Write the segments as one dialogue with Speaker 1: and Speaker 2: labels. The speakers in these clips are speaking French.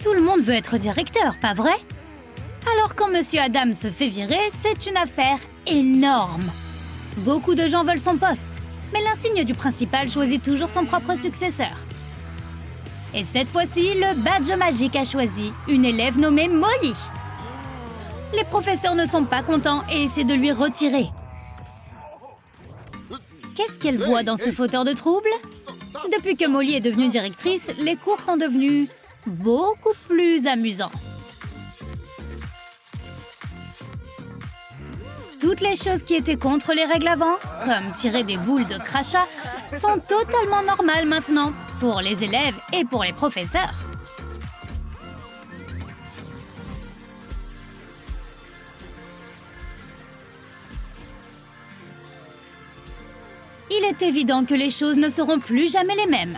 Speaker 1: Tout le monde veut être directeur, pas vrai? Alors quand Monsieur Adam se fait virer, c'est une affaire énorme. Beaucoup de gens veulent son poste, mais l'insigne du principal choisit toujours son propre successeur. Et cette fois-ci, le badge magique a choisi une élève nommée Molly. Les professeurs ne sont pas contents et essaient de lui retirer. Qu'est-ce qu'elle voit dans ce fauteur de trouble? Depuis que Molly est devenue directrice, les cours sont devenus beaucoup plus amusants. Toutes les choses qui étaient contre les règles avant, comme tirer des boules de crachat, sont totalement normales maintenant, pour les élèves et pour les professeurs. Il est évident que les choses ne seront plus jamais les mêmes.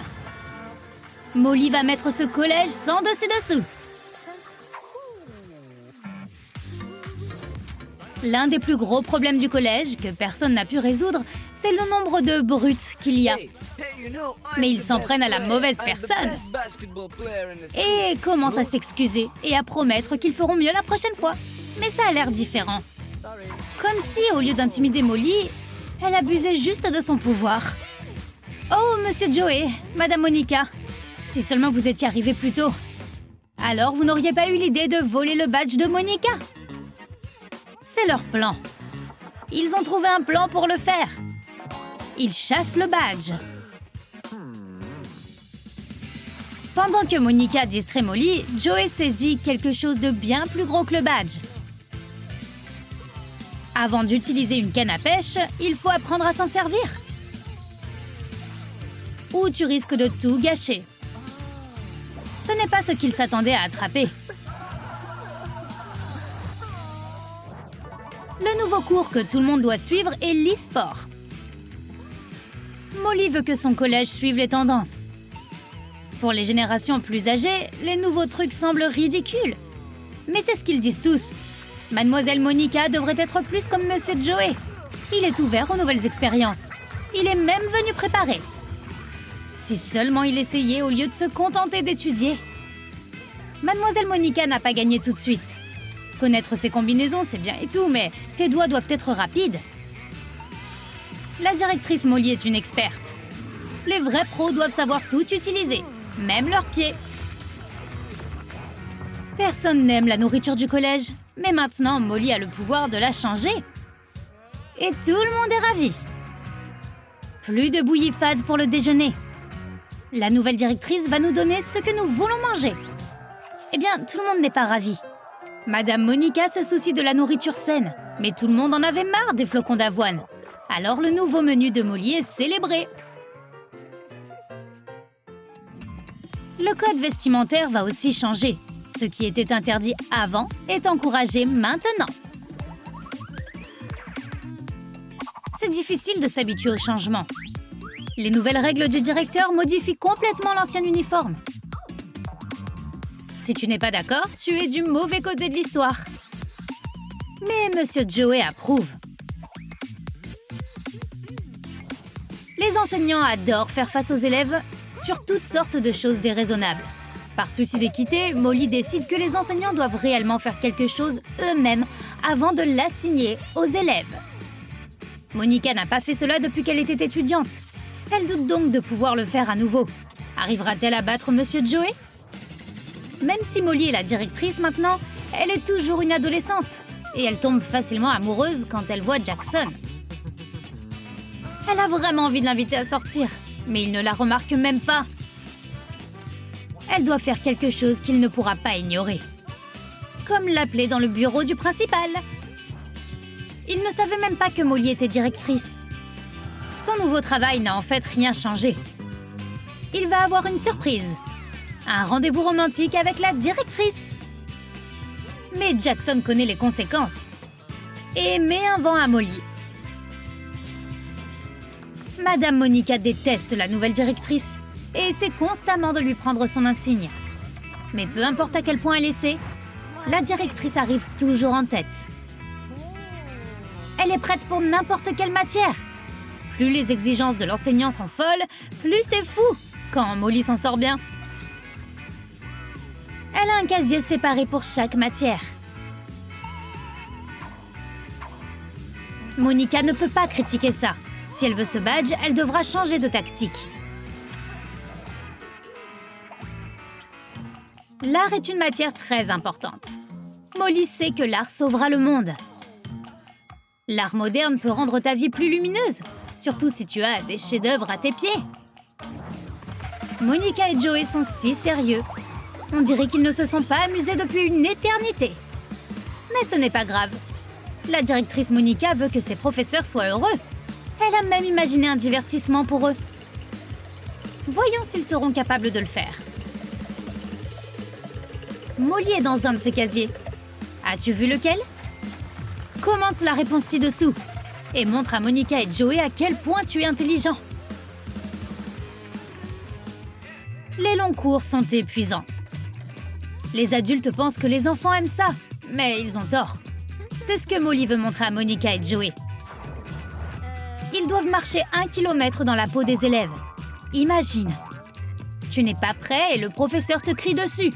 Speaker 1: Molly va mettre ce collège sans dessus-dessous. L'un des plus gros problèmes du collège, que personne n'a pu résoudre, c'est le nombre de brutes qu'il y a. Mais ils s'en prennent à la mauvaise personne et commencent à s'excuser et à promettre qu'ils feront mieux la prochaine fois. Mais ça a l'air différent. Comme si, au lieu d'intimider Molly, elle abusait juste de son pouvoir. Oh, Monsieur Joey, Madame Monica, si seulement vous étiez arrivés plus tôt. Alors vous n'auriez pas eu l'idée de voler le badge de Monica? C'est leur plan. Ils ont trouvé un plan pour le faire. Ils chassent le badge. Pendant que Monica distrait Molly, Joey saisit quelque chose de bien plus gros que le badge. Avant d'utiliser une canne à pêche, il faut apprendre à s'en servir. Ou tu risques de tout gâcher. Ce n'est pas ce qu'il s'attendait à attraper. Le nouveau cours que tout le monde doit suivre est l'e-sport. Molly veut que son collège suive les tendances. Pour les générations plus âgées, les nouveaux trucs semblent ridicules. Mais c'est ce qu'ils disent tous. Mademoiselle Monica devrait être plus comme Monsieur Joey. Il est ouvert aux nouvelles expériences. Il est même venu préparer. Si seulement il essayait au lieu de se contenter d'étudier. Mademoiselle Monica n'a pas gagné tout de suite. Connaître ses combinaisons, c'est bien et tout, mais tes doigts doivent être rapides. La directrice Molly est une experte. Les vrais pros doivent savoir tout utiliser, même leurs pieds. Personne n'aime la nourriture du collège, mais maintenant Molly a le pouvoir de la changer. Et tout le monde est ravi. Plus de bouillie fade pour le déjeuner. La nouvelle directrice va nous donner ce que nous voulons manger. Eh bien, tout le monde n'est pas ravi. Madame Monica se soucie de la nourriture saine, mais tout le monde en avait marre des flocons d'avoine. Alors le nouveau menu de Molly est célébré. Le code vestimentaire va aussi changer. Ce qui était interdit avant est encouragé maintenant. C'est difficile de s'habituer au changement. Les nouvelles règles du directeur modifient complètement l'ancien uniforme. Si tu n'es pas d'accord, tu es du mauvais côté de l'histoire. Mais Monsieur Joey approuve. Les enseignants adorent faire face aux élèves sur toutes sortes de choses déraisonnables. Par souci d'équité, Molly décide que les enseignants doivent réellement faire quelque chose eux-mêmes avant de l'assigner aux élèves. Monica n'a pas fait cela depuis qu'elle était étudiante. Elle doute donc de pouvoir le faire à nouveau. Arrivera-t-elle à battre Monsieur Joey? Même si Molly est la directrice maintenant, elle est toujours une adolescente. Et elle tombe facilement amoureuse quand elle voit Jackson. Elle a vraiment envie de l'inviter à sortir, mais il ne la remarque même pas. Elle doit faire quelque chose qu'il ne pourra pas ignorer. Comme l'appeler dans le bureau du principal. Il ne savait même pas que Molly était directrice. Son nouveau travail n'a en fait rien changé. Il va avoir une surprise. Un rendez-vous romantique avec la directrice. Mais Jackson connaît les conséquences. Et met un vent à Molly. Madame Monica déteste la nouvelle directrice et essaie constamment de lui prendre son insigne. Mais peu importe à quel point elle essaie, la directrice arrive toujours en tête. Elle est prête pour n'importe quelle matière. Plus les exigences de l'enseignant sont folles, plus c'est fou quand Molly s'en sort bien. Elle a un casier séparé pour chaque matière. Monica ne peut pas critiquer ça. Si elle veut ce badge, elle devra changer de tactique. L'art est une matière très importante. Molly sait que l'art sauvera le monde. L'art moderne peut rendre ta vie plus lumineuse, surtout si tu as des chefs-d'œuvre à tes pieds. Monica et Joey sont si sérieux. On dirait qu'ils ne se sont pas amusés depuis une éternité. Mais ce n'est pas grave. La directrice Monica veut que ses professeurs soient heureux. Elle a même imaginé un divertissement pour eux. Voyons s'ils seront capables de le faire. Molly est dans un de ses casiers. As-tu vu lequel? Commente la réponse ci-dessous et montre à Monica et Joey à quel point tu es intelligent. Les longs cours sont épuisants. Les adultes pensent que les enfants aiment ça, mais ils ont tort. C'est ce que Molly veut montrer à Monica et Joey. Ils doivent marcher 1 kilomètre dans la peau des élèves. Imagine. Tu n'es pas prêt et le professeur te crie dessus.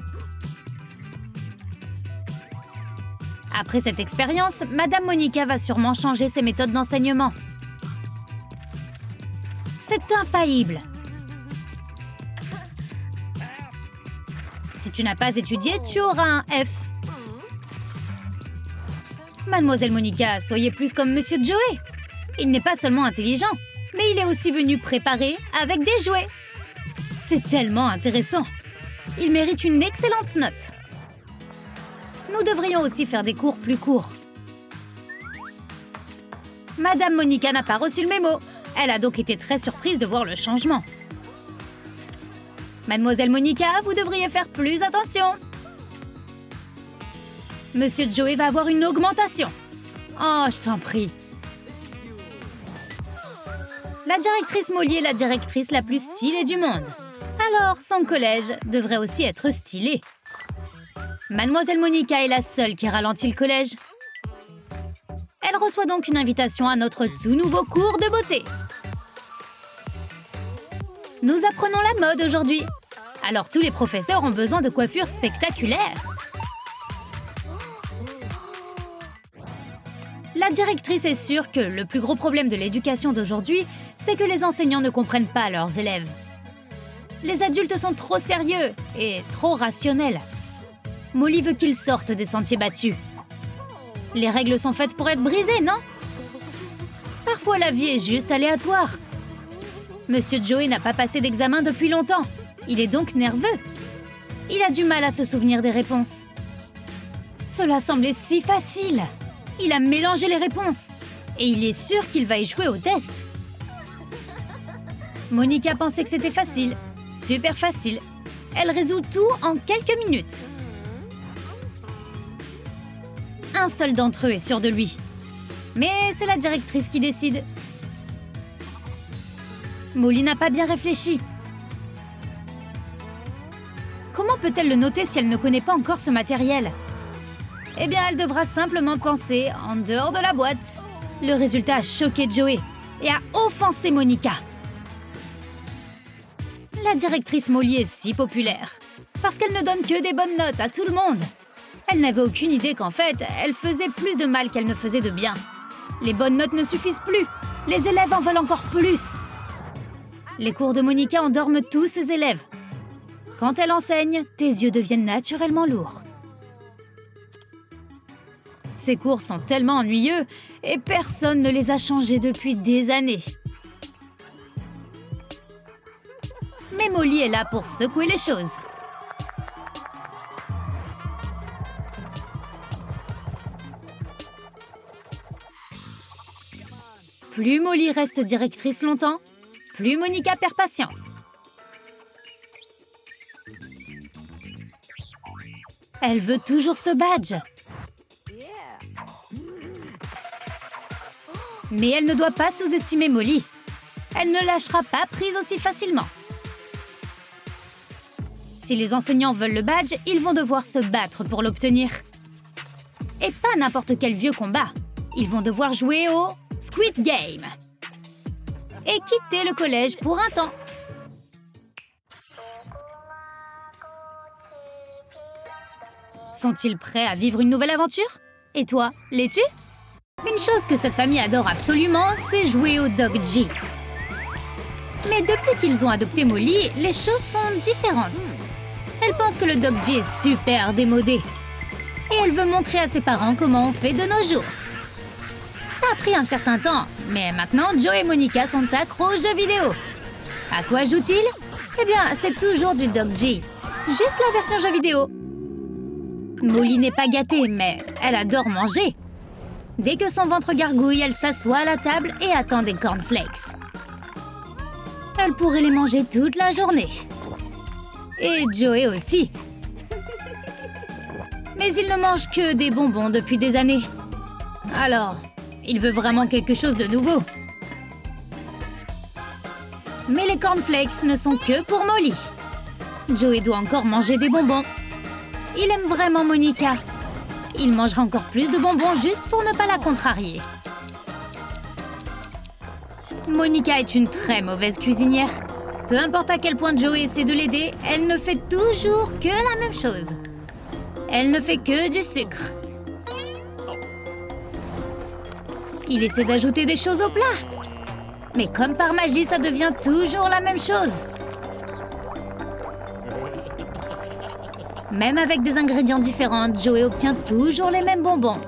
Speaker 1: Après cette expérience, Madame Monica va sûrement changer ses méthodes d'enseignement. C'est infaillible. Si tu n'as pas étudié, tu auras un F. Mademoiselle Monica, soyez plus comme Monsieur Joey. Il n'est pas seulement intelligent, mais il est aussi venu préparé avec des jouets. C'est tellement intéressant. Il mérite une excellente note. Nous devrions aussi faire des cours plus courts. Madame Monica n'a pas reçu le mémo. Elle a donc été très surprise de voir le changement. Mademoiselle Monica, vous devriez faire plus attention. Monsieur Joey va avoir une augmentation. Oh, je t'en prie. La directrice Molly est la directrice la plus stylée du monde. Alors, son collège devrait aussi être stylé. Mademoiselle Monica est la seule qui ralentit le collège. Elle reçoit donc une invitation à notre tout nouveau cours de beauté. Nous apprenons la mode aujourd'hui. Alors tous les professeurs ont besoin de coiffures spectaculaires. La directrice est sûre que le plus gros problème de l'éducation d'aujourd'hui, c'est que les enseignants ne comprennent pas leurs élèves. Les adultes sont trop sérieux et trop rationnels. Molly veut qu'ils sortent des sentiers battus. Les règles sont faites pour être brisées, non? Parfois, la vie est juste aléatoire. Monsieur Joey n'a pas passé d'examen depuis longtemps. Il est donc nerveux. Il a du mal à se souvenir des réponses. Cela semblait si facile. Il a mélangé les réponses. Et il est sûr qu'il va échouer au test. Monica pensait que c'était facile. Super facile. Elle résout tout en quelques minutes. Un seul d'entre eux est sûr de lui. Mais c'est la directrice qui décide. Molly n'a pas bien réfléchi. Comment peut-elle le noter si elle ne connaît pas encore ce matériel? Eh bien, elle devra simplement penser en dehors de la boîte. Le résultat a choqué Joey et a offensé Monica. La directrice Molly est si populaire parce qu'elle ne donne que des bonnes notes à tout le monde. Elle n'avait aucune idée qu'en fait, elle faisait plus de mal qu'elle ne faisait de bien. Les bonnes notes ne suffisent plus. Les élèves en veulent encore plus. Les cours de Monica endorment tous ses élèves. Quand elle enseigne, tes yeux deviennent naturellement lourds. Ces cours sont tellement ennuyeux et personne ne les a changés depuis des années. Mais Molly est là pour secouer les choses. Plus Molly reste directrice longtemps, plus Monica perd patience. Elle veut toujours ce badge. Mais elle ne doit pas sous-estimer Molly. Elle ne lâchera pas prise aussi facilement. Si les enseignants veulent le badge, ils vont devoir se battre pour l'obtenir. Et pas n'importe quel vieux combat. Ils vont devoir jouer au Squid Game. Et quitter le collège pour un temps. Sont-ils prêts à vivre une nouvelle aventure? Et toi, l'es-tu? Une chose que cette famille adore absolument, c'est jouer au Dog G. Mais depuis qu'ils ont adopté Molly, les choses sont différentes. Elle pense que le Dog G est super démodé. Et elle veut montrer à ses parents comment on fait de nos jours. Ça a pris un certain temps, mais maintenant Joe et Monica sont accros aux jeux vidéo. À quoi jouent-ils? Eh bien, c'est toujours du Dog G. Juste la version jeu vidéo. Molly n'est pas gâtée, mais elle adore manger. Dès que son ventre gargouille, elle s'assoit à la table et attend des cornflakes. Elle pourrait les manger toute la journée. Et Joey aussi. Mais il ne mange que des bonbons depuis des années. Alors, il veut vraiment quelque chose de nouveau. Mais les cornflakes ne sont que pour Molly. Joey doit encore manger des bonbons. Il aime vraiment Monica. Il mangera encore plus de bonbons juste pour ne pas la contrarier. Monica est une très mauvaise cuisinière. Peu importe à quel point Joey essaie de l'aider, elle ne fait toujours que la même chose. Elle ne fait que du sucre. Il essaie d'ajouter des choses au plat. Mais comme par magie, ça devient toujours la même chose. Même avec des ingrédients différents, Joey obtient toujours les mêmes bonbons.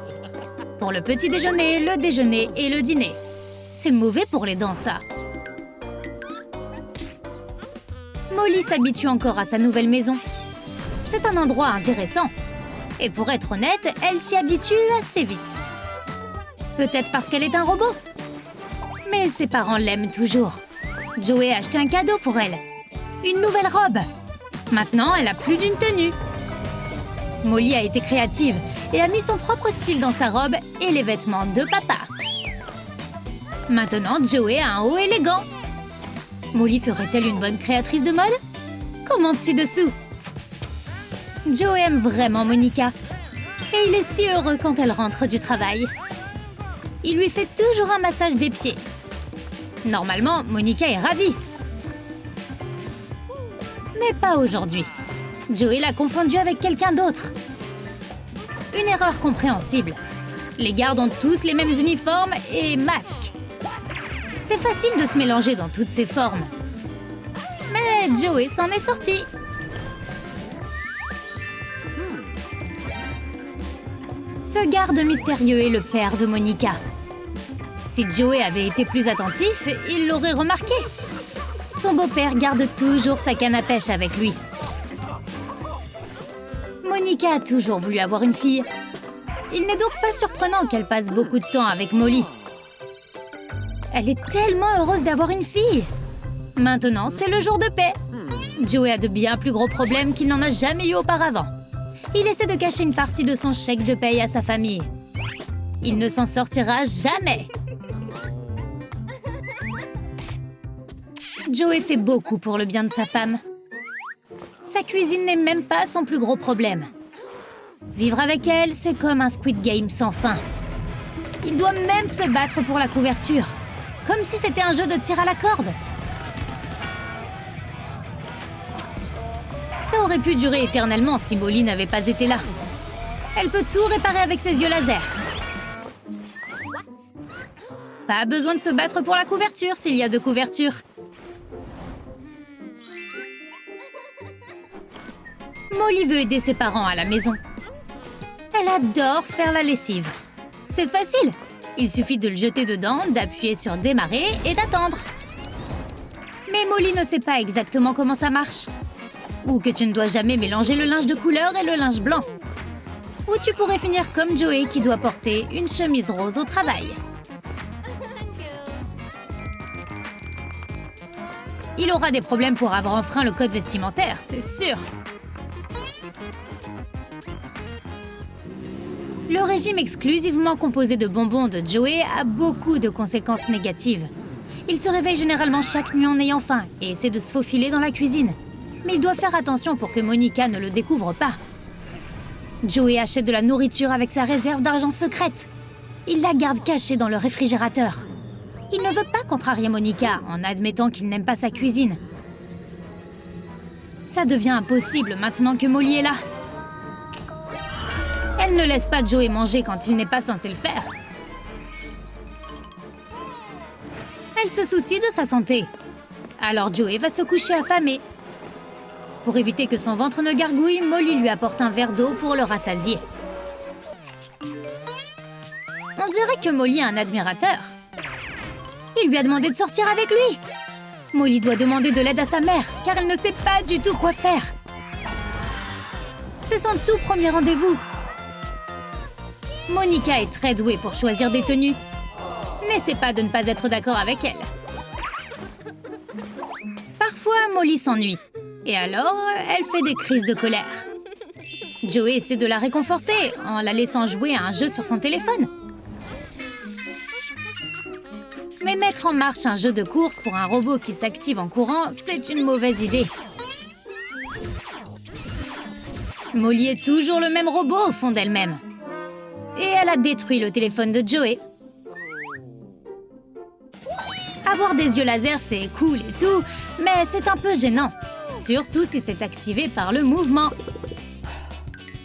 Speaker 1: Pour le petit déjeuner, le déjeuner et le dîner. C'est mauvais pour les dents, ça. Molly s'habitue encore à sa nouvelle maison. C'est un endroit intéressant. Et pour être honnête, elle s'y habitue assez vite. Peut-être parce qu'elle est un robot. Mais ses parents l'aiment toujours. Joey a acheté un cadeau pour elle. Une nouvelle robe. Maintenant, elle a plus d'une tenue. Molly a été créative et a mis son propre style dans sa robe et les vêtements de papa. Maintenant, Joey a un haut élégant. Molly ferait-elle une bonne créatrice de mode? Commente ci-dessous. Joey aime vraiment Monica. Et il est si heureux quand elle rentre du travail. Il lui fait toujours un massage des pieds. Normalement, Monica est ravie. Mais pas aujourd'hui. Joey l'a confondu avec quelqu'un d'autre. Une erreur compréhensible. Les gardes ont tous les mêmes uniformes et masques. C'est facile de se mélanger dans toutes ces formes. Mais Joey s'en est sorti. Ce garde mystérieux est le père de Monica. Si Joey avait été plus attentif, il l'aurait remarqué. Son beau-père garde toujours sa canne à pêche avec lui. Monica a toujours voulu avoir une fille. Il n'est donc pas surprenant qu'elle passe beaucoup de temps avec Molly. Elle est tellement heureuse d'avoir une fille. Maintenant, c'est le jour de paix. Joey a de bien plus gros problèmes qu'il n'en a jamais eu auparavant. Il essaie de cacher une partie de son chèque de paye à sa famille. Il ne s'en sortira jamais. Joey fait beaucoup pour le bien de sa femme. Sa cuisine n'est même pas son plus gros problème. Vivre avec elle, c'est comme un Squid Game sans fin. Il doit même se battre pour la couverture, comme si c'était un jeu de tir à la corde. Ça aurait pu durer éternellement si Molly n'avait pas été là. Elle peut tout réparer avec ses yeux laser. Pas besoin de se battre pour la couverture s'il y a de couverture. Molly veut aider ses parents à la maison. Elle adore faire la lessive. C'est facile. Il suffit de le jeter dedans, d'appuyer sur démarrer et d'attendre. Mais Molly ne sait pas exactement comment ça marche. Ou que tu ne dois jamais mélanger le linge de couleur et le linge blanc. Ou tu pourrais finir comme Joey qui doit porter une chemise rose au travail. Il aura des problèmes pour avoir enfreint le code vestimentaire, c'est sûr. Le régime exclusivement composé de bonbons de Joey a beaucoup de conséquences négatives. Il se réveille généralement chaque nuit en ayant faim et essaie de se faufiler dans la cuisine. Mais il doit faire attention pour que Monica ne le découvre pas. Joey achète de la nourriture avec sa réserve d'argent secrète. Il la garde cachée dans le réfrigérateur. Il ne veut pas contrarier Monica en admettant qu'il n'aime pas sa cuisine. Ça devient impossible maintenant que Molly est là. Elle ne laisse pas Joey manger quand il n'est pas censé le faire. Elle se soucie de sa santé. Alors Joey va se coucher affamé. Pour éviter que son ventre ne gargouille, Molly lui apporte un verre d'eau pour le rassasier. On dirait que Molly a un admirateur. Il lui a demandé de sortir avec lui. Molly doit demander de l'aide à sa mère, car elle ne sait pas du tout quoi faire. C'est son tout premier rendez-vous. Monica est très douée pour choisir des tenues. N'essaie pas de ne pas être d'accord avec elle. Parfois, Molly s'ennuie. Et alors, elle fait des crises de colère. Joey essaie de la réconforter en la laissant jouer à un jeu sur son téléphone. Mais mettre en marche un jeu de course pour un robot qui s'active en courant, c'est une mauvaise idée. Molly est toujours le même robot au fond d'elle-même. Et elle a détruit le téléphone de Joey. Avoir des yeux laser, c'est cool et tout, mais c'est un peu gênant. Surtout si c'est activé par le mouvement.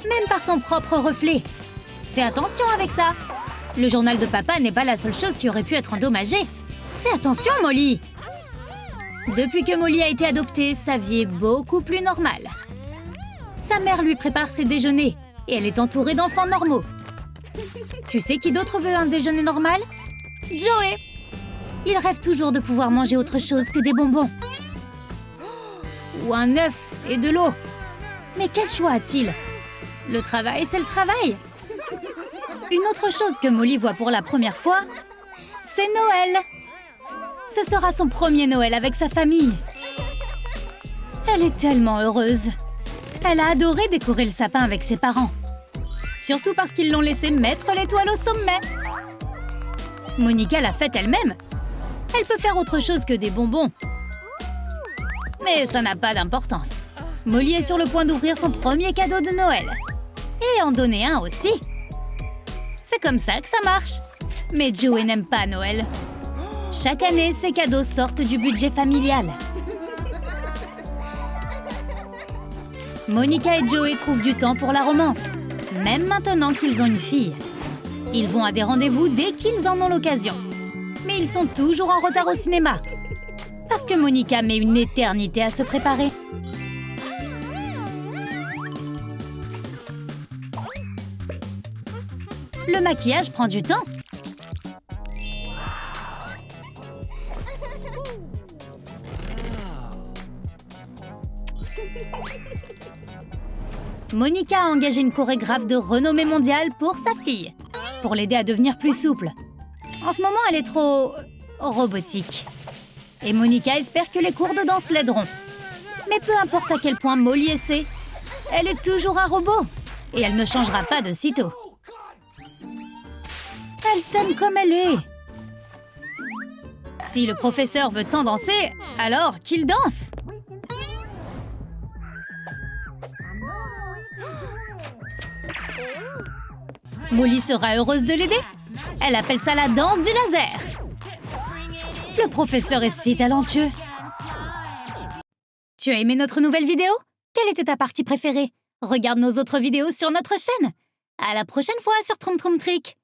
Speaker 1: Même par ton propre reflet. Fais attention avec ça. Le journal de papa n'est pas la seule chose qui aurait pu être endommagée. Fais attention, Molly! Depuis que Molly a été adoptée, sa vie est beaucoup plus normale. Sa mère lui prépare ses déjeuners et elle est entourée d'enfants normaux. Tu sais qui d'autre veut un déjeuner normal? Joey! Il rêve toujours de pouvoir manger autre chose que des bonbons. Ou un œuf et de l'eau. Mais quel choix a-t-il? Le travail, c'est le travail. Une autre chose que Molly voit pour la première fois, c'est Noël. Ce sera son premier Noël avec sa famille. Elle est tellement heureuse. Elle a adoré décorer le sapin avec ses parents. Surtout parce qu'ils l'ont laissé mettre l'étoile au sommet. Monica l'a faite elle-même. Elle peut faire autre chose que des bonbons. Mais ça n'a pas d'importance. Molly est sur le point d'ouvrir son premier cadeau de Noël. Et en donner un aussi. C'est comme ça que ça marche. Mais Joey n'aime pas Noël. Chaque année, ces cadeaux sortent du budget familial. Monica et Joey trouvent du temps pour la romance, même maintenant qu'ils ont une fille. Ils vont à des rendez-vous dès qu'ils en ont l'occasion. Mais ils sont toujours en retard au cinéma. Parce que Monica met une éternité à se préparer. Le maquillage prend du temps. Monica a engagé une chorégraphe de renommée mondiale pour sa fille, pour l'aider à devenir plus souple. En ce moment, elle est trop robotique. Et Monica espère que les cours de danse l'aideront. Mais peu importe à quel point Molly essaie, elle est toujours un robot. Et elle ne changera pas de sitôt. Elle s'aime comme elle est. Si le professeur veut tant danser, alors qu'il danse. Molly sera heureuse de l'aider. Elle appelle ça la danse du laser. Le professeur est si talentueux. Tu as aimé notre nouvelle vidéo? Quelle était ta partie préférée? Regarde nos autres vidéos sur notre chaîne. À la prochaine fois sur Troum Troum Trick.